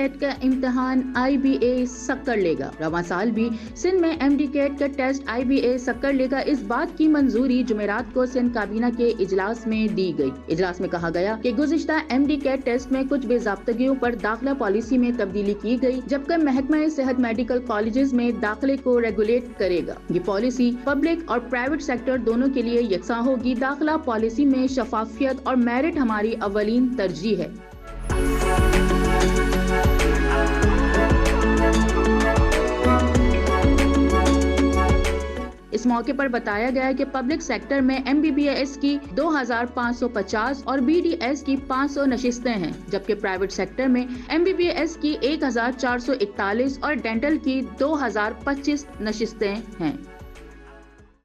Cat का इम्तिहान IBA सक्कर लेगा। रवां साल भी सिंध में MD कैट का टेस्ट IBA सक्कर लेगा। इस बात की मंजूरी जुमेरात को सिंध काबीना के इजलास में दी गई। इजलास में कहा गया कि गुज़िश्ता MD कैट टेस्ट में कुछ बेज़ाब्तगियों पर दाखिला पॉलिसी में तब्दीली की गई, जबकि महकमा सेहत मेडिकल कॉलेजेस में दाखिले को रेगुलेट करेगा। ये पॉलिसी पब्लिक और प्राइवेट सेक्टर दोनों के लिए यकसा होगी। दाखिला पॉलिसी में शफाफियत और मेरिट हमारी अव्वलीन तरजीह है। इस मौके पर बताया गया कि पब्लिक सेक्टर में MBBS की 2550 और BDS की 500 नशिस्तें हैं, जबकि प्राइवेट सेक्टर में MBBS की 1441 और डेंटल की 2025 नशिस्तें हैं।